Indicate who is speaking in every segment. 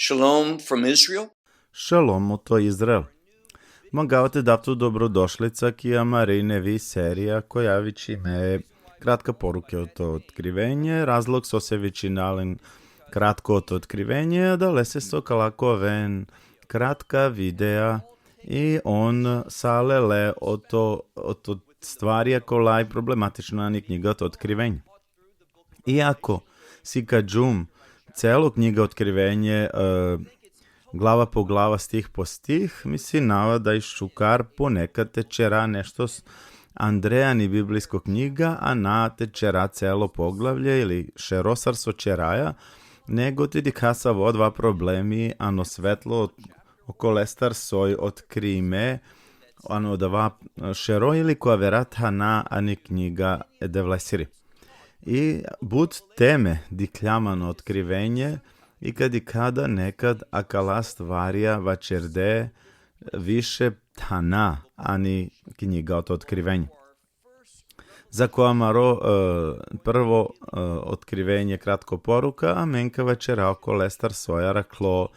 Speaker 1: Shalom from Israel.
Speaker 2: Шалом, ото Израел. Могавате дато добродошлица ки Мариневи серия koja вичиме кратка поруке од откривење, разлог со се вичинален кратко од откривење, да лесе со калаковен кратка видеа и он салеле од стварија колај проблематично ни книга од откривење. Иако си каđum цело книга откривење глава по глава, стих по стих, ми си навада и шукар понекад течера нешто с Андрејани библиско книга, а на течера цело поглавље или шеросар со чераја, него ти каса во два проблеми, ано светло околестар сој откриме, ано дава шеро или која верата на ани книга едевлесири. И буд теме диклямано откривење, и када некад акала стварија вачерде више тана, ани книга од откривење. За која маро прво откривење кратко порука, а менка вечера околестар соја ракло,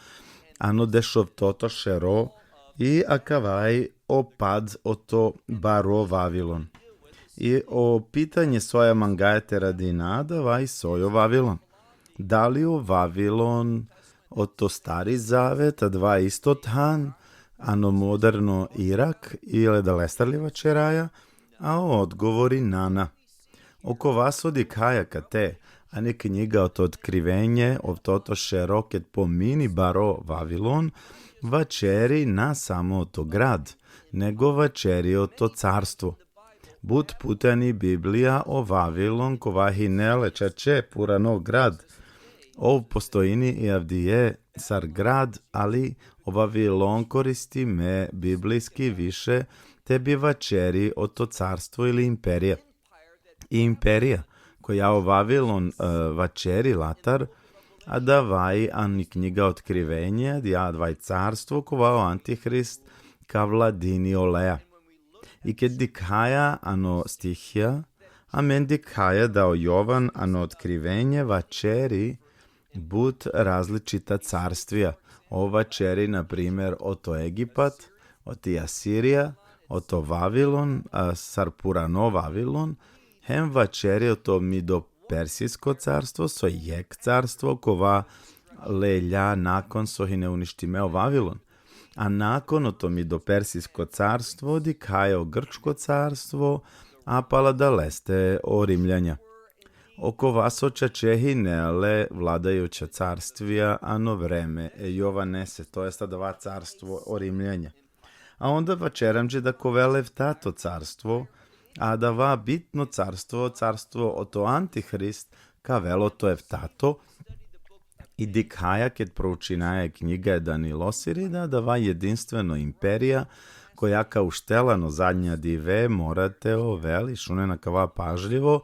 Speaker 2: ано дешов тото шеро и акавај опад ото баро Вавилон. И о питање соја мангајте радина, давај сојо Вавилон. Дали о Вавилон ото Стари Завет, а два исто тан, ано модерно Ирак, или да лестарлива чераја, а одговори нана. Око вас одикаја кате, а не книга од откривење, од тото шерокет помини баро Вавилон, вачери на само ото град, него вачери ото царство. Буд путани Библија о Вавилон, кова хинеле чаче пурано град, о постоини и авдие сар град, али о Вавилон користи ме библиски више те бивачери ото царство или империја. И империја, која о Вавилон вачери латар, а давај ани книга откривење, давај царство, кова о антихрист, ка владини олеа. И ке дикаја ано стихија, а мен дикаја да о Јован ано откривење вачери буд различита царствија. Ова чери, например, ото Египат, оти Асирија, ото Вавилон, Сарпурано Вавилон, хем вачери ото Мидо-Персиско царство, со Јек царство, кова леља након со хине уништимео Вавилон. А након ото Мидо-Персиско царство, дикајо Грчко царство, а пала да лесте о римљања. Око вас очачехи неле владајуча царствија, ано време Јованесе, тоест два царство о римљања. А онда вачерамџи да ковелев тато царство, а дава битно царство, царство ото антихрист, кавелото ев тато, и дикаја кет проучинаја книга Данилосири, да дава единствено империја, која ка уштелано задња диве, морате овели, шунена кава пажливо,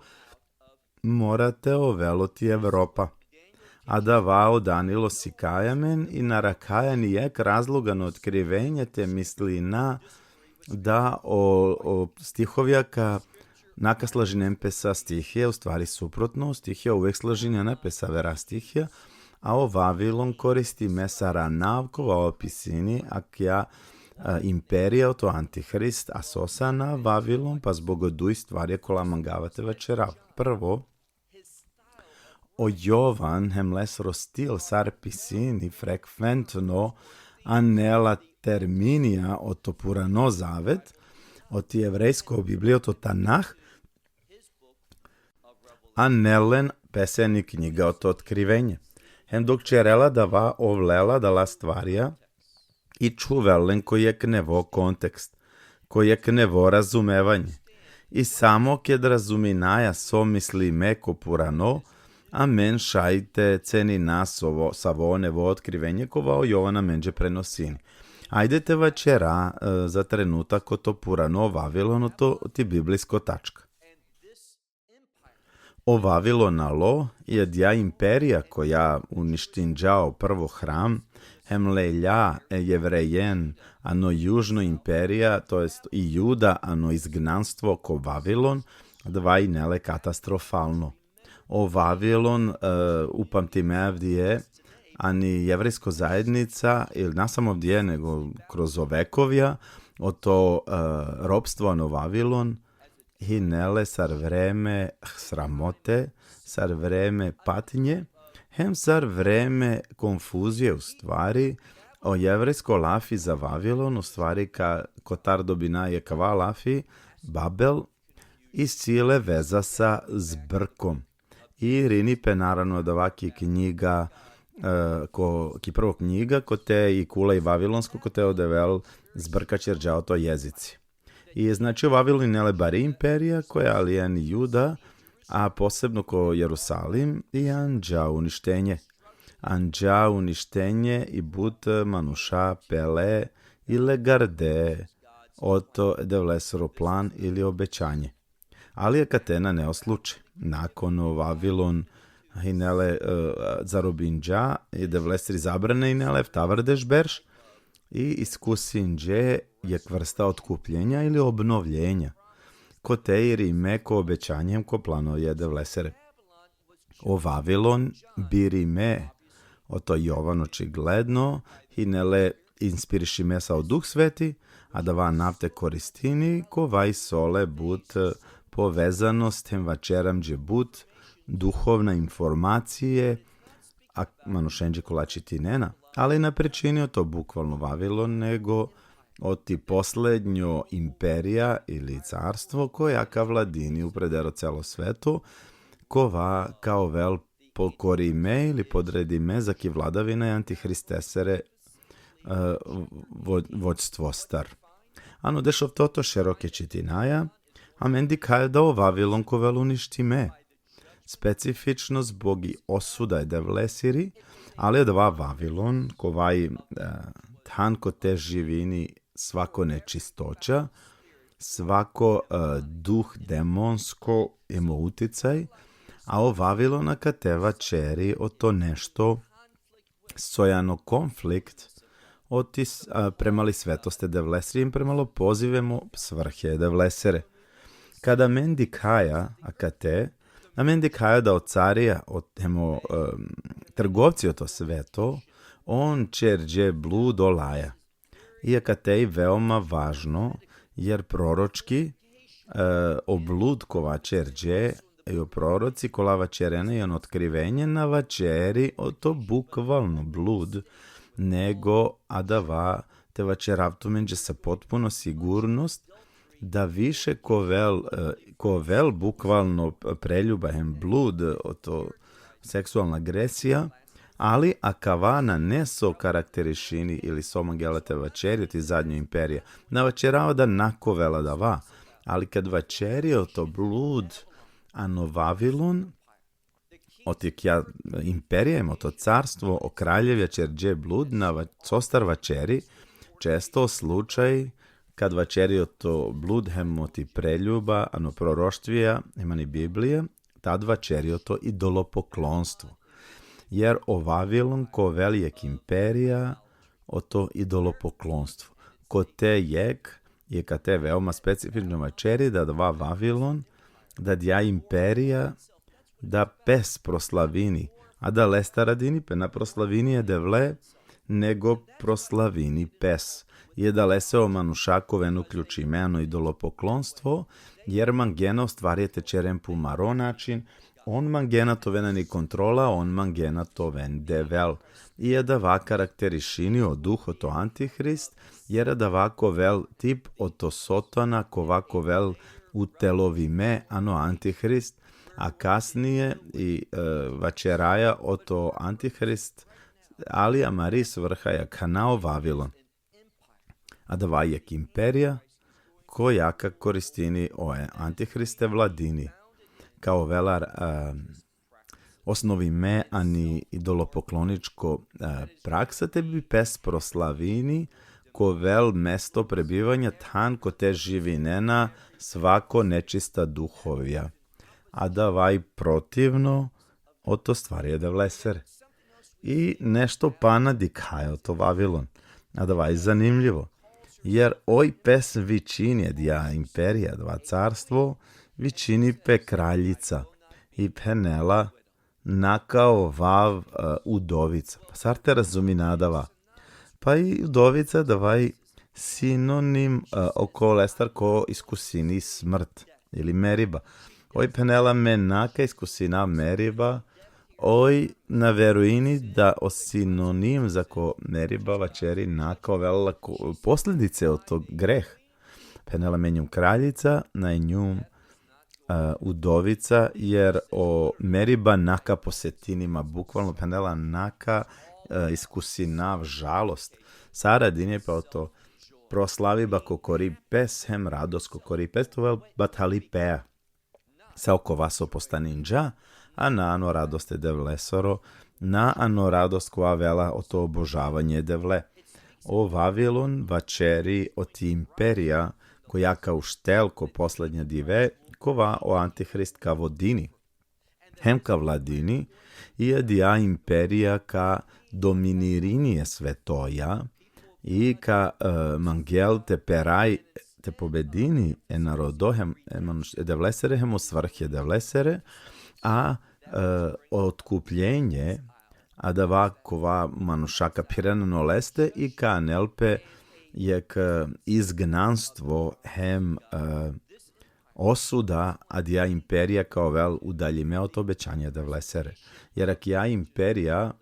Speaker 2: морате овелоти Европа. А давао Данило сикајамен и наракајан иек разлога на откривење те мисли на да о стиховја ка нака слажинен песа стихија, уствари супротно, стихија увек слажинена песа вера стихија, а о Вавилон користи месара навкова описини, а кја империја ото антихрист, а сосана Вавилон, па збогодуј стварија кола мангавате вечера. Прво, o Jovan hemles rostil sar pisini frekventno a nella terminia oto Purano Zavet, oti еврејско Библијото Танах, a nellen peseni книга ото откривење. Hem dok čerela dava ovlela da la stvarija i čuvelen kojek nevo kontekst, kojek nevo razumevanje. I samo ked razuminaja somisli meko Purano, a men šajte ceni nasovo savo nevo otkrivenje kova o Jovana menđe prenosini. Ajdete večera za trenutak o to Purano Vavilono to ti biblisko tačka. O Vavilonalo je dja imperija koja uništinđao prvo hram, hemlelja jevrejen, ano južno imperija, to jest i Juda, ano izgnanstvo ko Vavilon, dva i nele katastrofalno. O Vavilon, upamtim evdje, ani jevrijsko zajednica, ili ne samo gdje, nego kroz vekovja, od to ropstvo na Vavilon, hinele sar vreme sramote, sar vreme patnje, hem sar vreme konfuzije u stvari, o jevrijsko lafi za Vavilon, u stvari kotar dobina je kava lafi, Babel, iz cijele veza sa zbrkom. I rinipe naravno od ovaki knjiga, ki prvo knjiga, ko te i kula i vavilonsko, ko te odevel zbrka čerđao to jezici. I znači Vavilon nele bari imperija, koja alijen Juda, a posebno ko Jerusalim i anđa uništenje i but manuša pele ili garde, oto devlesro plan ili obećanje. Ali je katena ne osluči. Nakon Vavilon hinele zarobinđa i devlesri zabrane hinele vtavrdeš berš i iskusinđe je vrsta otkupljenja ili obnovljenja. Ko teiri me ko obećanjem ko plano je devlesere. O Vavilon biri me, o to Jovan očigledno, hinele inspiriši mesa od Duh Sveti, a da va nafte koristini, ko vaj sole but povezano s tem vačeram dže but, duhovna informacije, a manušenđe kolačiti nena, ali ne pričinio to bukvalno Vavilon, nego oti poslednjo imperija ili carstvo kojaka vladini upredero celo svetu, kova kao vel pokori me ili podredi me za ki vladavina i antihristesere vođstvo star. Ano dešov toto široke čitinaja, a mendi kaje da o Vavilon ko vel uništi me. Specifično zbog i osuda je devlesiri, ali je dva Vavilon, ko vaj tanko te živini svako nečistoća, svako duh demonsko ima uticaj, a o Vavilona kateva čeri o to nešto sojano konflikt premali svetoste devlesiri im premalo pozivemo svrhe devlesere. Kada mendi kaja, a mendi kaja da od carija, trgovci o to sveto, on čerđe blud olaja. Iaka te je veoma važno, jer proročki oblud kova čerđe i o proroci kolava čerene i on otkrivenje na vačeri o to bukvalno blud, nego a da va te vačeravtu menđe sa potpuno sigurnost da više ko vel bukvalno preljuba hem blud o to seksualna agresija, ali akavana ne so karakterišini ili somangelate vačeri ti zadnju imperija. Na vačerao da nakovela da va, ali kad vačerio to blud, ano Vavilon, otik ja imperija ima to carstvo, o kraljevja čerđe blud, na costar vačeri, često slučaj kad vačerio to blud hemo ti preljuba, ano proroštvija, imani Biblije, tad vačerio to idolopoklonstvo. Jer o Vavilon ko velijek imperija, o to idolopoklonstvo. Ko te je ka te veoma specifično vačeri da dva Vavilon, da dja imperija, da pes proslavini, a da lesta radini pe na proslavini je devle, nego proslavini pes. Je da leseo manušakovenu ključi imeno idolopoklonstvo, jer mangena ostvarijete čerem pu maro način, on mangena to vena ni kontrola, on mangena to ven devel. I je da va karakterišini o duh o to antihrist, jer da vako vel tip o to sotana, ko vako vel u telovi me, ano antihrist, a kasnije i vačeraja o to antihrist, ali amaris vrhaja kanao Vavilon. A da vajek imperija, ko jaka koristini oje antihriste vladini, kao velar osnovi me, ani idolopokloničko praksa, te bi pes proslavini, ko vel mesto prebivanja tan ko te živinena svako nečista duhovja. A da vaj protivno, o to stvari je devlesere. I nešto pana dikaja to Vavilon. A da vaj zanimljivo. Jer oj pes vičin je dja imperija, dva carstvo, vičini pe kraljica i penela nakao vav udovica. Pa sar te razumi nadava. Pa i udovica davaj sinonim oko lestar ko iskusini smrt ili meriba. Oj penela menaka iskusina meriba, oj na veruini da o sinonim za ko meriba vačeri nakao vela posljedice od tog greh. Penela menjum kraljica, na njum udovica, jer o meriba naka posetinima, bukvalno penela naka iskusinav žalost. Sara dinje pa to proslaviba kokori pes hem rados kokori pes to vel batali pea. Sa oko vaso postaninđa, a na ano radoste devlesoro, na ano radost koja vela o to obožavanje devle. O Vavilon vačeri o ti imperija, kojaka u štelko poslednja dive, kova o antihrist ka vodini. Hem ka vladini, i dija imperija ka dominirinije svetoja, i ka mangel te peraj te pobedini narodohem devlesere hem osvrhje devlesere, a otkupljenje a da vakova manušaka pirano leste i ka nelpe jek izgnanstvo hem osuda ad ja imperija kao vel udaljime od obećanja devlesere. Jer ak ja imperija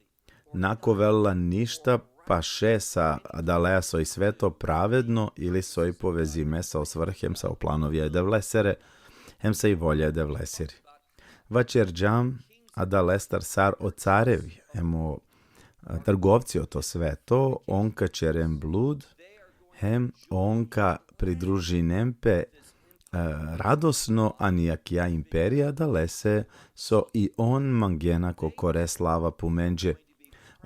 Speaker 2: nako vela ništa pa še sa adalea soj sveto pravedno ili soj povezime sa osvrhem sa oplanovje devlesere, hem sa i volje devleseri. Vačerđam adalestar sar o carevi, hemo trgovci o to sveto, onka čerem blud, hem onka pridružinempe radosno anijakija imperija dalese so i on mangena kokore slava pumenđe.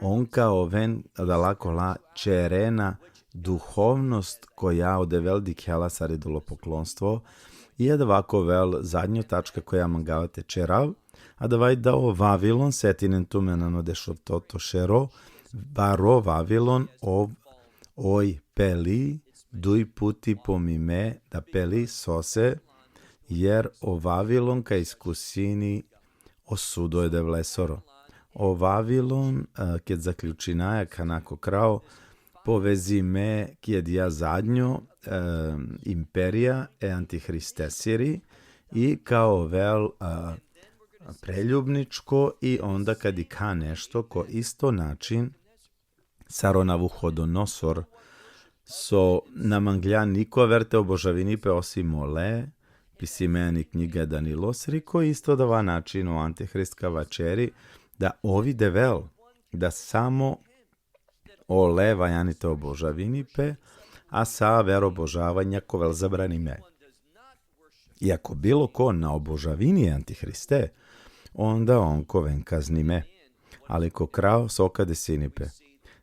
Speaker 2: Onka oven dalako la čerena duhovnost koja ode veldik hela sa idolopoklonstvo i je davako vel zadnja tačka koja mangavate čerav, a davaj da o Vavilon setinen tumenano dešo toto šero, baro Vavilon oj peli duj puti pomime da peli sose, jer o Vavilon ka iskusini osudo je devlesoro. O Vavilon, kad zaključinaja kanako krao, povezi me kjed ja zadnjo imperija antihristesiri i kao vel preljubničko i onda kad i ka nešto ko isto način Saronavuhodonosor so namanglja niko verte obožavinipe osim ole, pisimeni knjiga Danilos, riko isto dava način o antihristka vačeri, da ovi devel, da samo ole vajanite obožavinipe, a sa verobožavanja ko vel zabrani me. I ako bilo ko na obožavini antihriste, onda on ko ven kazni me. Ali ko krao sokade sinipe.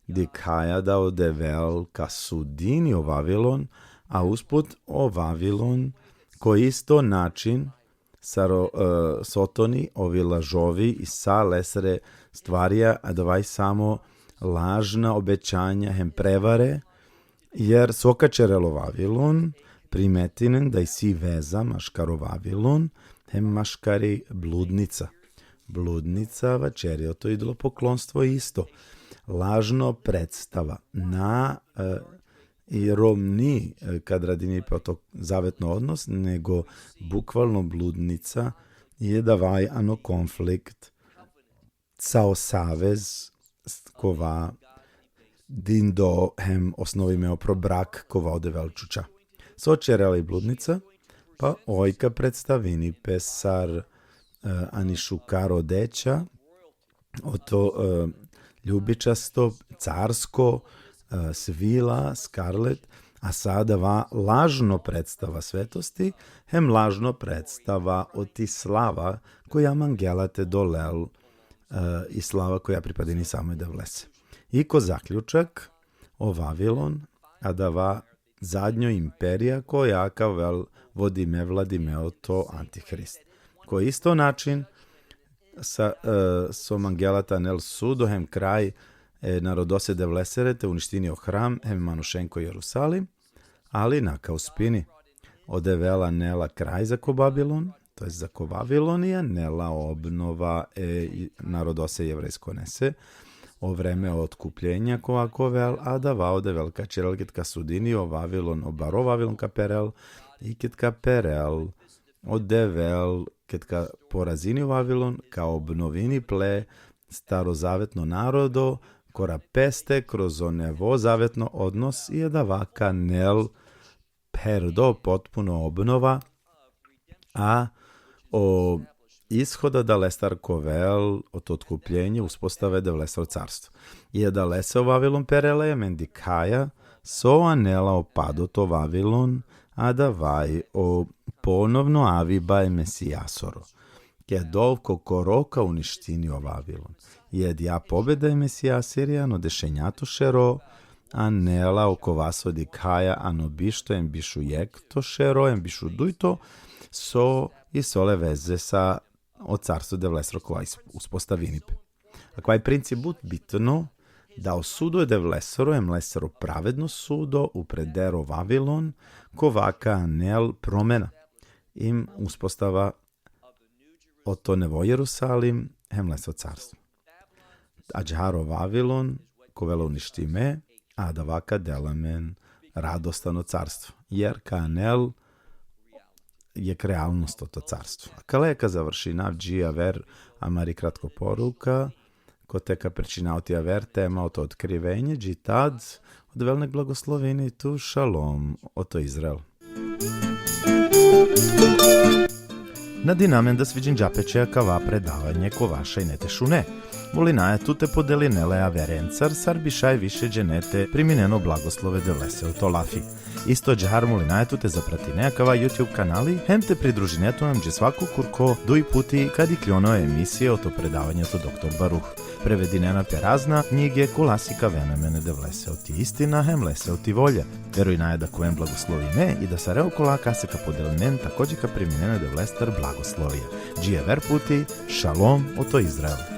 Speaker 2: Dikhaja da odevel ka sudini o Vavilon, a usput o Vavilon ko isto način sotoni ovi lažovi i sa lesere stvarija, a davaj samo lažna obećanja hem prevare, jer sokačerelo Vavilon primetinen da i si veza maškaro Vavilon hem maškari bludnica. Bludnica vačeri, to idolopoklonstvo isto. Lažno predstava na i romni kad radini pa to zavetno odnos, nego bukvalno bludnica je davaj ano konflikt cao savez kova din do hem osnovi meo pro brak kova ode velčuča. Sočerela i bludnica, pa ojka predstavini pesar anišukaro deća, o to ljubičasto, carsko, svila, skarlet, a sada lažno predstava svetosti, hem lažno predstava oti slava koja mangelate dolel i slava koja pripadini samoj devlese. I ko zaključak o Vavilon, a dava zadnjo imperija koja kao vel vodime vladimeo to antihrist. Ko isto način so mangelata nel sudo hem kraj narodose devlesere te uništinio hram hem manušenko Jerusalim, ali naka uspini. Odevela nela kraj za ko Babilon, to je zako Vavilonija, nela obnova narodose jevrejsko nese, o vreme otkupljenja kovakovel, a da vaode velika čirel kitka sudini o Vavilon, o baro Vavilon kaperel, i kitka perel, o devel, kitka porazini o Vavilon, kao obnovini ple starozavetno narodo, kora peste kroz onevo zavetno odnos i da vaka nel perdo potpuno obnova, a o ishoda da lestar kovel od otkupljenja uspostave da lestar carstvo. I da lese o Vavilon perele mendikaja so anela opado to Vavilon, a da vaj o ponovno aviba je mesijasoro. Ke dovko koroka uništini o Vavilon. Jed ja pobeda je mesijasirija no dešenjato šero, a nela oko vaso dikaja ano bišto em bišu jekto šero, em bišu dujto, so i sole veze sa o carstvu de vlesro kova uspostavinipe. A kvaj princip but bitno da o sudo je de vlesro em lesro pravedno sudo u predero Vavilon, kovaka anel promena. Im uspostava o to nevo Jerusalim, hem lesro carstvo. A džharo Vavilon, kovelo uništime, a da vaka delamen radostano carstvo. Jer ka anel je realnost to carstvo. A kaleka završi navđija ver, a mari kratko poruka, ko teka prečinauti aver tema o to otkrivenje, dži tad od velnek blagosloveni tu šalom, o to Izrael. Nadinamen da sviđen džapeče kava predavanje ko vaša i nete šune. Volinaje tute podelinele averencar, sar bišaj više dženete primineno blagoslove de lese u to lafi. Isto džahar molinaje tute zaprati nekava YouTube kanali, hem te pridružinetu nam dže svaku kurko duj puti kad i kljono emisije o to predavanje to doktor Baruh. Prevedinena perazna knjige kulasika venemene de vlese o ti istina, hem lese o ti volja. Verujnaje da kojem blagoslovi me i da sa reo kola kaseka podelinen takođe ka priminene de vlestar blagoslovija. Džije ver puti, šalom o to Izrael.